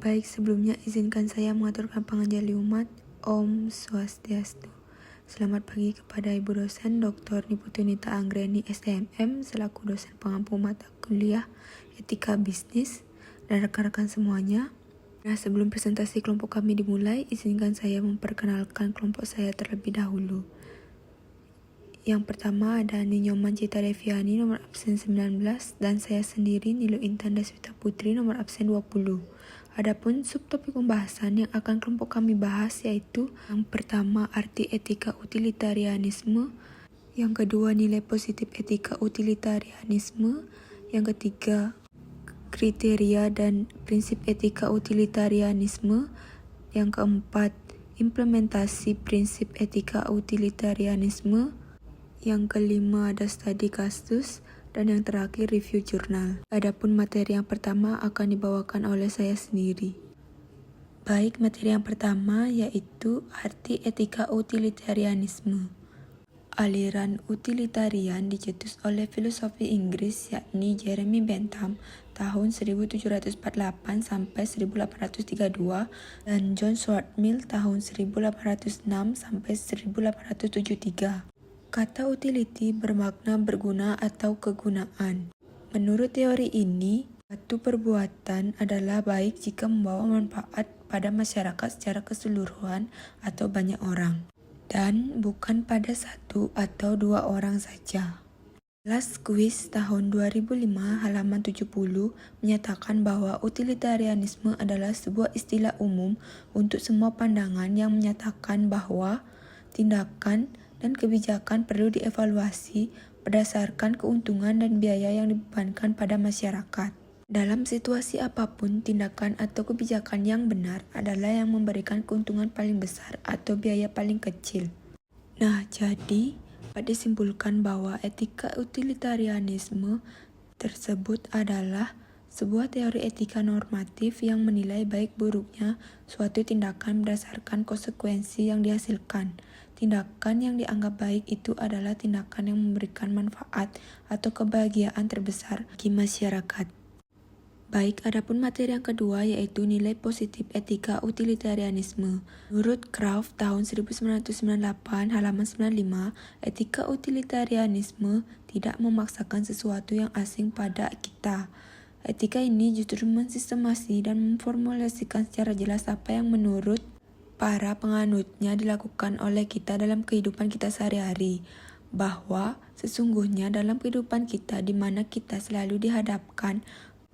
Baik, sebelumnya izinkan saya mengaturkan panganjali umat. Om Swastiastu. Selamat pagi kepada Ibu dosen Dr. Niputunita Anggreni STMM selaku dosen pengampu mata kuliah Etika Bisnis dan rekan-rekan semuanya. Nah, sebelum presentasi kelompok kami dimulai, izinkan saya memperkenalkan kelompok saya terlebih dahulu. Yang pertama ada Ninyoman Cita Deviani nomor absen 19 dan saya sendiri Nilu Intan Deswita Putri nomor absen 20. Adapun subtopik pembahasan yang akan kelompok kami bahas yaitu yang pertama arti etika utilitarianisme, yang kedua nilai positif etika utilitarianisme, yang ketiga kriteria dan prinsip etika utilitarianisme, yang keempat implementasi prinsip etika utilitarianisme, yang kelima ada studi kasus, dan yang terakhir review jurnal. Adapun materi yang pertama akan dibawakan oleh saya sendiri. Baik, materi yang pertama yaitu arti etika utilitarianisme. Aliran utilitarian dicetus oleh filosofi Inggris yakni Jeremy Bentham tahun 1748 sampai 1832 dan John Stuart Mill tahun 1806 sampai 1873. Kata utility bermakna berguna atau kegunaan. Menurut teori ini, suatu perbuatan adalah baik jika membawa manfaat pada masyarakat secara keseluruhan atau banyak orang, dan bukan pada satu atau dua orang saja. Last Quiz tahun 2005 halaman 70 menyatakan bahwa utilitarianisme adalah sebuah istilah umum untuk semua pandangan yang menyatakan bahwa tindakan dan kebijakan perlu dievaluasi berdasarkan keuntungan dan biaya yang dibebankan pada masyarakat. Dalam situasi apapun, tindakan atau kebijakan yang benar adalah yang memberikan keuntungan paling besar atau biaya paling kecil. Nah, jadi dapat disimpulkan bahwa etika utilitarianisme tersebut adalah sebuah teori etika normatif yang menilai baik buruknya suatu tindakan berdasarkan konsekuensi yang dihasilkan. Tindakan yang dianggap baik itu adalah tindakan yang memberikan manfaat atau kebahagiaan terbesar bagi masyarakat. Baik, adapun materi yang kedua yaitu nilai positif etika utilitarianisme. Menurut Kraft tahun 1998 halaman 95, etika utilitarianisme tidak memaksakan sesuatu yang asing pada kita. Etika ini justru mensistemasi dan memformulasikan secara jelas apa yang menurut para penganutnya dilakukan oleh kita dalam kehidupan kita sehari-hari, bahwa sesungguhnya dalam kehidupan kita di mana kita selalu dihadapkan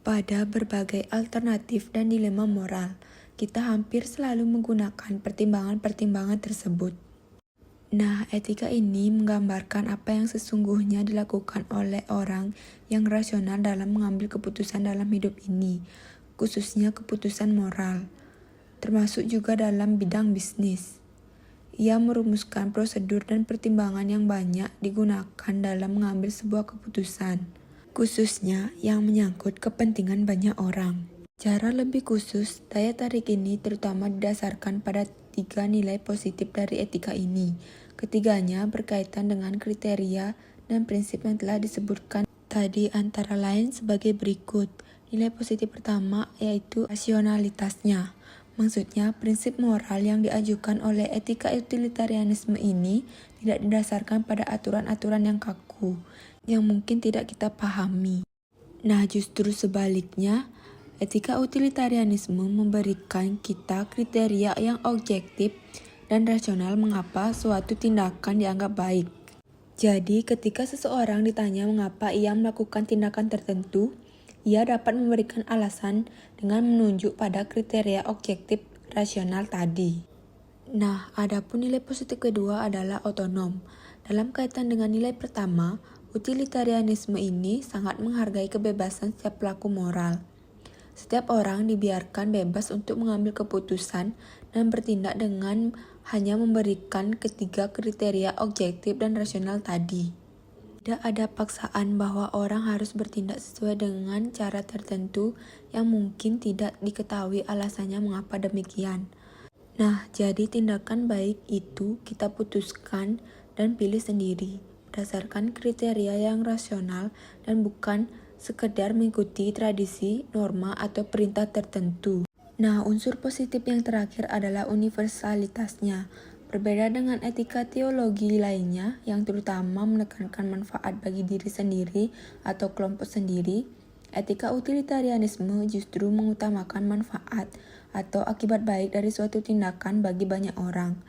pada berbagai alternatif dan dilema moral, kita hampir selalu menggunakan pertimbangan-pertimbangan tersebut. Nah, etika ini menggambarkan apa yang sesungguhnya dilakukan oleh orang yang rasional dalam mengambil keputusan dalam hidup ini, khususnya keputusan moral, termasuk juga dalam bidang bisnis. Ia merumuskan prosedur dan pertimbangan yang banyak digunakan dalam mengambil sebuah keputusan, khususnya yang menyangkut kepentingan banyak orang. Cara lebih khusus, daya tarik ini terutama didasarkan pada 3 nilai positif dari etika ini. Ketiganya berkaitan dengan kriteria dan prinsip yang telah disebutkan tadi antara lain sebagai berikut. Nilai positif pertama yaitu rasionalitasnya. Maksudnya, prinsip moral yang diajukan oleh etika utilitarianisme ini tidak didasarkan pada aturan-aturan yang kaku, yang mungkin tidak kita pahami. Nah, justru sebaliknya, etika utilitarianisme memberikan kita kriteria yang objektif dan rasional mengapa suatu tindakan dianggap baik. Jadi, ketika seseorang ditanya mengapa ia melakukan tindakan tertentu, ia dapat memberikan alasan dengan menunjuk pada kriteria objektif rasional tadi. Nah, adapun nilai positif kedua adalah otonom. Dalam kaitan dengan nilai pertama, utilitarianisme ini sangat menghargai kebebasan setiap pelaku moral. Setiap orang dibiarkan bebas untuk mengambil keputusan dan bertindak dengan hanya memberikan ketiga kriteria objektif dan rasional tadi. Tidak ada paksaan bahwa orang harus bertindak sesuai dengan cara tertentu yang mungkin tidak diketahui alasannya mengapa demikian. Nah, jadi tindakan baik itu kita putuskan dan pilih sendiri berdasarkan kriteria yang rasional dan bukan sekedar mengikuti tradisi, norma, atau perintah tertentu. Nah, unsur positif yang terakhir adalah universalitasnya. Berbeda dengan etika teologi lainnya yang terutama menekankan manfaat bagi diri sendiri atau kelompok sendiri, etika utilitarianisme justru mengutamakan manfaat atau akibat baik dari suatu tindakan bagi banyak orang.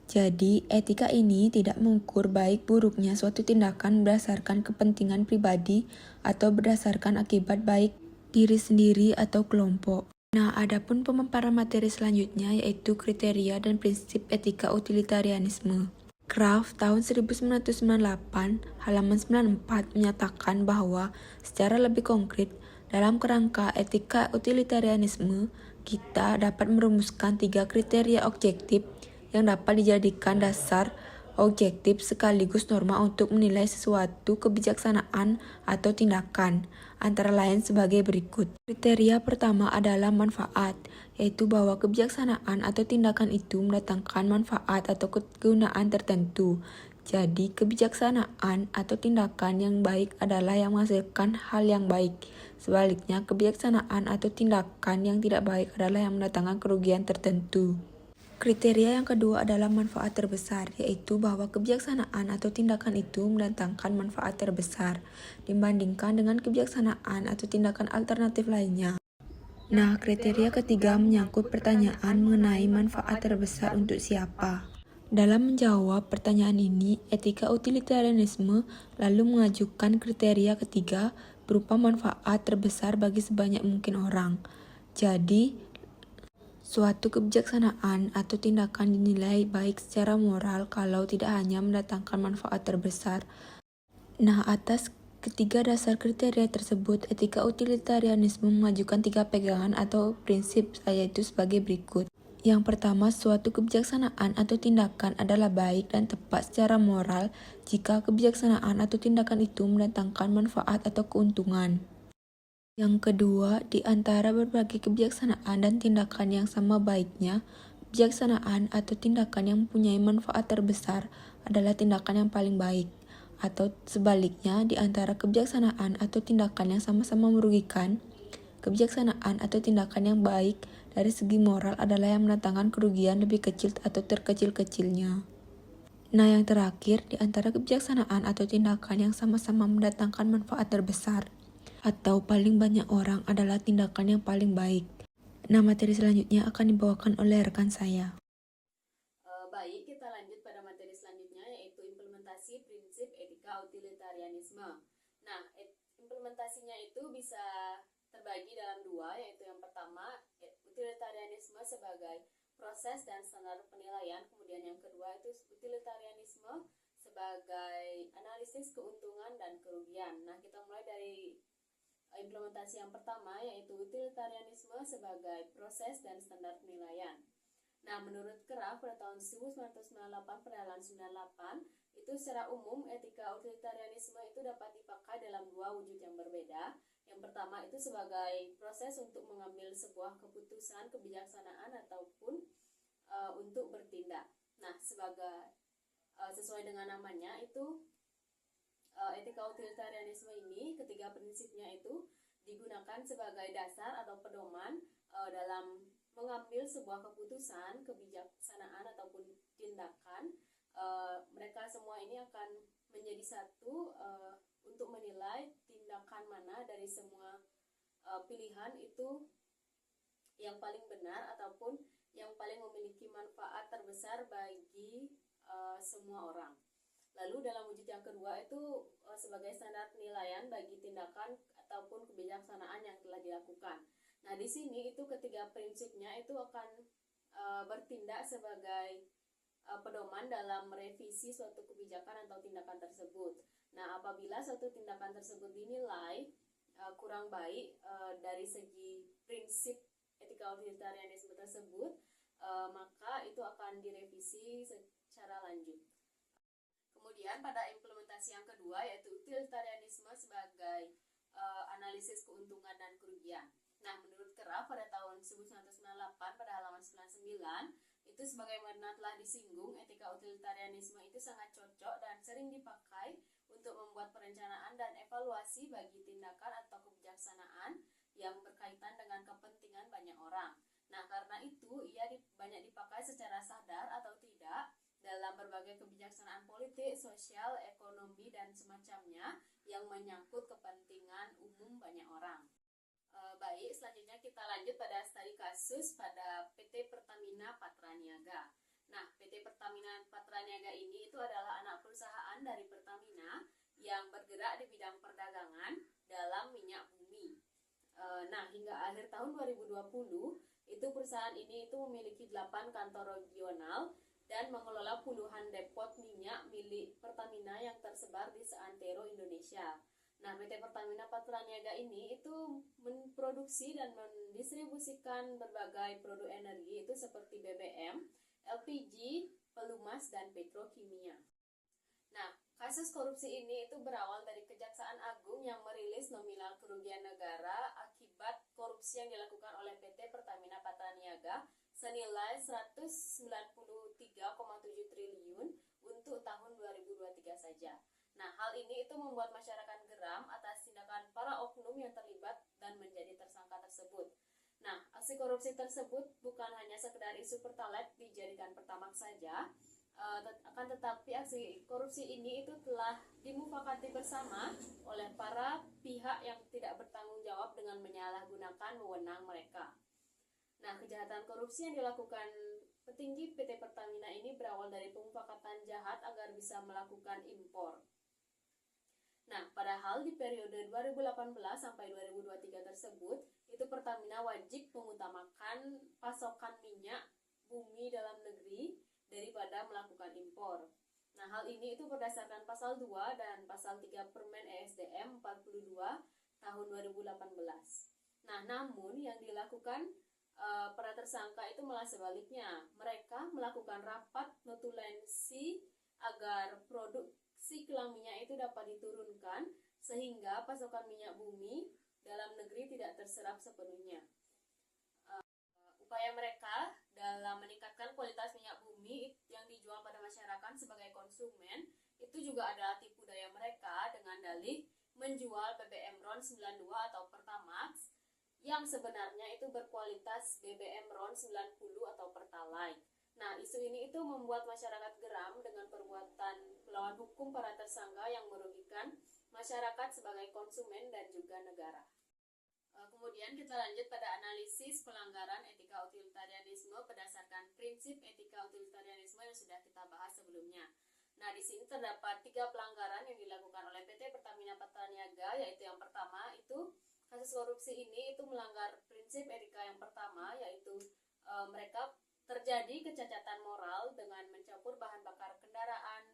Jadi, etika ini tidak mengukur baik buruknya suatu tindakan berdasarkan kepentingan pribadi atau berdasarkan akibat baik diri sendiri atau kelompok. Nah, adapun pemaparan materi selanjutnya yaitu kriteria dan prinsip etika utilitarianisme. Kraft tahun 1998 halaman 94 menyatakan bahwa secara lebih konkret dalam kerangka etika utilitarianisme kita dapat merumuskan 3 kriteria objektif yang dapat dijadikan dasar objektif sekaligus norma untuk menilai sesuatu kebijaksanaan atau tindakan, antara lain sebagai berikut. Kriteria pertama adalah manfaat, yaitu bahwa kebijaksanaan atau tindakan itu mendatangkan manfaat atau kegunaan tertentu. Jadi, kebijaksanaan atau tindakan yang baik adalah yang menghasilkan hal yang baik. Sebaliknya, kebijaksanaan atau tindakan yang tidak baik adalah yang mendatangkan kerugian tertentu. Kriteria yang kedua adalah manfaat terbesar, yaitu bahwa kebijaksanaan atau tindakan itu mendatangkan manfaat terbesar dibandingkan dengan kebijaksanaan atau tindakan alternatif lainnya. Nah, kriteria ketiga menyangkut pertanyaan mengenai manfaat terbesar untuk siapa. Dalam menjawab pertanyaan ini, etika utilitarianisme lalu mengajukan kriteria ketiga berupa manfaat terbesar bagi sebanyak mungkin orang. Jadi, suatu kebijaksanaan atau tindakan dinilai baik secara moral kalau tidak hanya mendatangkan manfaat terbesar. Nah, atas ketiga dasar kriteria tersebut, etika utilitarianisme mengajukan 3 pegangan atau prinsip, yaitu sebagai berikut. Yang pertama, suatu kebijaksanaan atau tindakan adalah baik dan tepat secara moral jika kebijaksanaan atau tindakan itu mendatangkan manfaat atau keuntungan. Yang kedua, di antara berbagai kebijaksanaan dan tindakan yang sama baiknya, kebijaksanaan atau tindakan yang mempunyai manfaat terbesar adalah tindakan yang paling baik. Atau sebaliknya, di antara kebijaksanaan atau tindakan yang sama-sama merugikan, kebijaksanaan atau tindakan yang baik dari segi moral adalah yang mendatangkan kerugian lebih kecil atau terkecil-kecilnya. Nah, yang terakhir, di antara kebijaksanaan atau tindakan yang sama-sama mendatangkan manfaat terbesar atau paling banyak orang adalah tindakan yang paling baik. Nah, materi selanjutnya akan dibawakan oleh rekan saya. Baik, kita lanjut pada materi selanjutnya yaitu implementasi prinsip etika utilitarianisme. Nah, implementasinya itu bisa terbagi dalam dua, yaitu yang pertama utilitarianisme sebagai proses dan standar penilaian, kemudian yang kedua itu utilitarianisme sebagai analisis keuntungan dan kerugian. Nah, kita mulai dari implementasi yang pertama yaitu utilitarianisme sebagai proses dan standar penilaian. Nah, menurut Kraft pada tahun 1998 pada halaman 98 itu secara umum etika utilitarianisme itu dapat dipakai dalam dua wujud yang berbeda. Yang pertama itu sebagai proses untuk mengambil sebuah keputusan kebijaksanaan ataupun untuk bertindak. Nah, sesuai dengan namanya itu etika utilitarianisme ini ketiga prinsipnya itu digunakan sebagai dasar atau pedoman dalam mengambil sebuah keputusan kebijaksanaan ataupun tindakan. Mereka semua ini akan menjadi satu untuk menilai tindakan mana dari semua pilihan itu yang paling benar ataupun yang paling memiliki manfaat terbesar bagi semua orang. Lalu dalam wujud yang kedua itu sebagai standar penilaian bagi tindakan ataupun kebijaksanaan yang telah dilakukan. Nah, di sini itu ketiga prinsipnya itu akan bertindak sebagai pedoman dalam merevisi suatu kebijakan atau tindakan tersebut. Nah, apabila suatu tindakan tersebut dinilai kurang baik dari segi prinsip etika utilitarianisme tersebut, maka itu akan direvisi secara lanjut. Kemudian pada implementasi yang kedua yaitu utilitarianisme sebagai analisis keuntungan dan kerugian. Nah, menurut Kraft pada tahun 1998 pada halaman 99 itu sebagaimana telah disinggung, etika utilitarianisme itu sangat cocok dan sering dipakai untuk membuat perencanaan dan evaluasi bagi tindakan atau kebijaksanaan yang berkaitan dengan kepentingan banyak orang. Nah, banyak dipakai secara sadar atau tidak dalam berbagai kebijaksanaan politik, sosial, ekonomi, dan semacamnya yang menyangkut kepentingan umum banyak orang. Baik, selanjutnya kita lanjut pada studi kasus pada PT Pertamina Patraniaga. Nah, PT Pertamina Patraniaga ini itu adalah anak perusahaan dari Pertamina yang bergerak di bidang perdagangan dalam minyak bumi. Nah, hingga akhir tahun 2020, itu perusahaan ini itu memiliki 8 kantor regional dan mengelola puluhan depot minyak milik Pertamina yang tersebar di seantero Indonesia. Nah, PT Pertamina Patraniaga ini itu memproduksi dan mendistribusikan berbagai produk energi itu seperti BBM, LPG, pelumas, dan petrokimia. Nah, kasus korupsi ini itu berawal dari Kejaksaan Agung yang merilis nominal kerugian negara akibat korupsi yang dilakukan oleh PT Pertamina Patraniaga senilai 193,7 triliun untuk tahun 2023 saja. Nah, hal ini itu membuat masyarakat geram atas tindakan para oknum yang terlibat dan menjadi tersangka tersebut. Nah, aksi korupsi tersebut bukan hanya sekedar isu Pertalite dijadikan Pertamax saja, akan tetapi aksi korupsi ini itu telah dimufakati bersama oleh para pihak yang tidak bertanggung jawab dengan menyalahgunakan wewenang mereka. Nah, kejahatan korupsi yang dilakukan petinggi PT Pertamina ini berawal dari pemufakatan jahat agar bisa melakukan impor. Nah, padahal di periode 2018 sampai 2023 tersebut, itu Pertamina wajib mengutamakan pasokan minyak bumi dalam negeri daripada melakukan impor. Nah, hal ini itu berdasarkan pasal 2 dan pasal 3 Permen ESDM 42 tahun 2018. Nah, namun yang dilakukan para tersangka itu malah sebaliknya. Mereka melakukan rapat notulensi agar produksi kilang minyak itu dapat diturunkan sehingga pasokan minyak bumi dalam negeri tidak terserap sepenuhnya. Upaya mereka dalam meningkatkan kualitas minyak bumi yang dijual pada masyarakat sebagai konsumen itu juga adalah tipu daya mereka dengan dalih menjual BBM RON 92 atau Pertamax yang sebenarnya itu berkualitas BBM RON 90 atau Pertalite. Nah, isu ini itu membuat masyarakat geram dengan perbuatan melawan hukum para tersangka yang merugikan masyarakat sebagai konsumen dan juga negara. Kemudian kita lanjut pada analisis pelanggaran etika utilitarianisme berdasarkan prinsip etika utilitarianisme yang sudah kita bahas sebelumnya. Nah, di sini terdapat 3 pelanggaran yang dilakukan oleh PT Pertamina Patraniaga, yaitu yang pertama itu kasus korupsi ini itu melanggar prinsip etika yang pertama, yaitu mereka terjadi kecacatan moral dengan mencampur bahan bakar kendaraan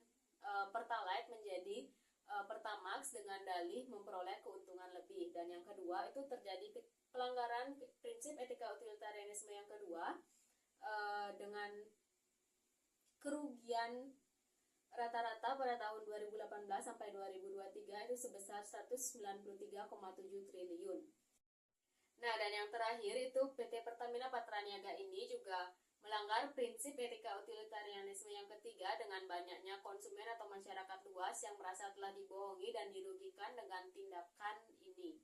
Pertalite menjadi Pertamax dengan dalih memperoleh keuntungan lebih. Dan yang kedua itu terjadi pelanggaran prinsip etika utilitarianisme yang kedua dengan kerugian rata-rata pada tahun 2018 sampai 2023 itu sebesar 193,7 triliun. Nah, dan yang terakhir itu PT Pertamina Patraniaga ini juga melanggar prinsip etika utilitarianisme yang ketiga dengan banyaknya konsumen atau masyarakat luas yang merasa telah dibohongi dan dirugikan dengan tindakan ini.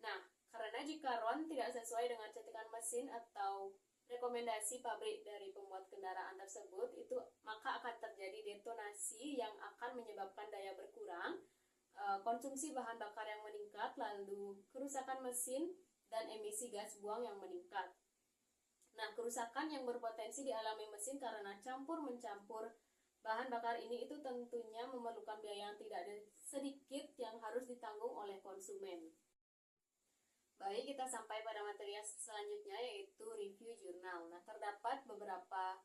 Nah, karena jika RON tidak sesuai dengan cetakan mesin atau rekomendasi pabrik dari pembuat kendaraan tersebut, itu maka akan terjadi detonasi yang akan menyebabkan daya berkurang, konsumsi bahan bakar yang meningkat, lalu kerusakan mesin dan emisi gas buang yang meningkat. Nah, kerusakan yang berpotensi dialami mesin karena campur-mencampur bahan bakar ini itu tentunya memerlukan biaya yang tidak sedikit yang harus ditanggung oleh konsumen. Baik, kita sampai pada materi selanjutnya yaitu review jurnal. Nah, terdapat beberapa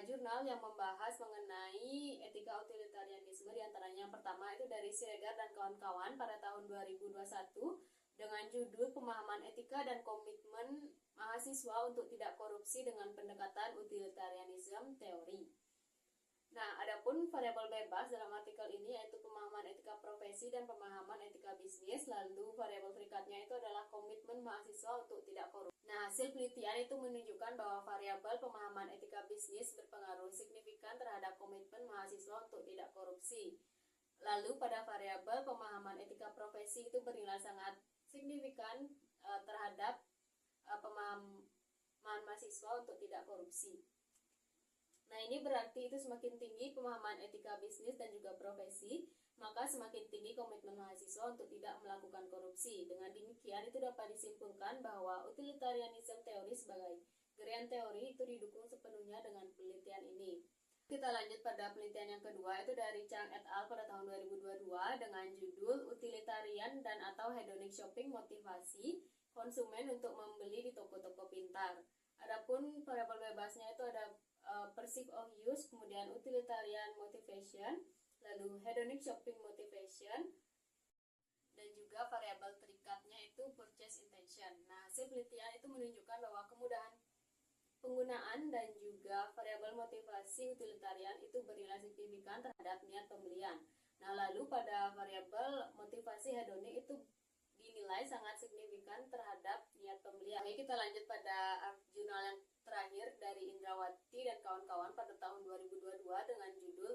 jurnal yang membahas mengenai etika utilitarianisme, diantaranya yang pertama itu dari Siregar dan kawan-kawan pada tahun 2021 dengan judul Pemahaman Etika dan Komitmen Mahasiswa untuk Tidak Korupsi dengan Pendekatan Utilitarianisme Teori. Nah, adapun variabel bebas dalam artikel ini yaitu pemahaman etika profesi dan pemahaman etika bisnis, lalu variabel berikutnya itu adalah komitmen mahasiswa untuk tidak korupsi. Nah, hasil penelitian itu menunjukkan bahwa variabel pemahaman etika bisnis berpengaruh signifikan terhadap komitmen mahasiswa untuk tidak korupsi. Lalu pada variabel pemahaman etika profesi itu bernilai sangat signifikan terhadap mahasiswa untuk tidak korupsi. Nah, ini berarti itu semakin tinggi pemahaman etika bisnis dan juga profesi, maka semakin tinggi komitmen mahasiswa untuk tidak melakukan korupsi. Dengan demikian, itu dapat disimpulkan bahwa utilitarianisme teori sebagai gerean teori itu didukung sepenuhnya dengan penelitian ini. Kita lanjut pada penelitian yang kedua, itu dari Chang et al. Pada tahun 2022 dengan judul Utilitarian dan atau Hedonic Shopping Motivasi Konsumen untuk Membeli di Toko-Toko Pintar. Adapun variabel bebasnya itu ada perceived of use, kemudian utilitarian motivation, lalu hedonic shopping motivation, dan juga variabel terikatnya itu purchase intention. Nah, hasil penelitian itu menunjukkan bahwa kemudahan penggunaan dan juga variabel motivasi utilitarian itu bernilai signifikan terhadap niat pembelian. Nah, lalu pada variabel motivasi hedonik itu dinilai sangat signifikan terhadap niat pembelian. Oke, kita lanjut pada jurnal yang terakhir dari Indrawati dan kawan-kawan pada tahun 2022 dengan judul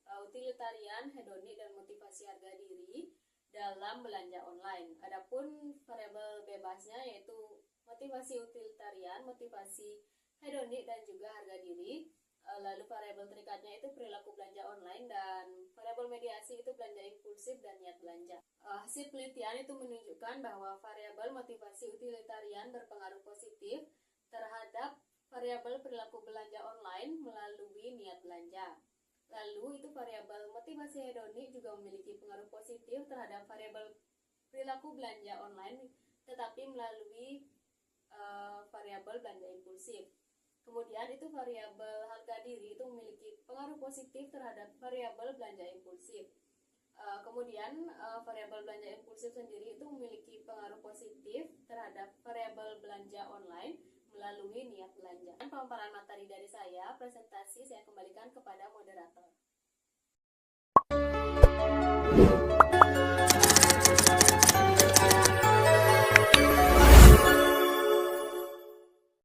Utilitarian, Hedonik, dan Motivasi Harga Diri dalam Belanja Online. Adapun variabel bebasnya yaitu motivasi utilitarian, motivasi hedonik, dan juga harga diri. Lalu variabel terikatnya itu perilaku belanja online, dan variabel mediasi itu belanja impulsif dan niat belanja. Hasil penelitian itu menunjukkan bahwa variabel motivasi utilitarian berpengaruh positif terhadap variabel perilaku belanja online melalui niat belanja. Lalu itu variabel motivasi hedonik juga memiliki pengaruh positif terhadap variabel perilaku belanja online, tetapi melalui variabel belanja impulsif. Kemudian itu variabel harga diri itu memiliki pengaruh positif terhadap variabel belanja impulsif. Kemudian variabel belanja impulsif sendiri itu memiliki pengaruh positif terhadap variabel belanja online melalui niat belanja. Dan pemaparan materi dari saya, presentasi saya kembalikan kepada moderator.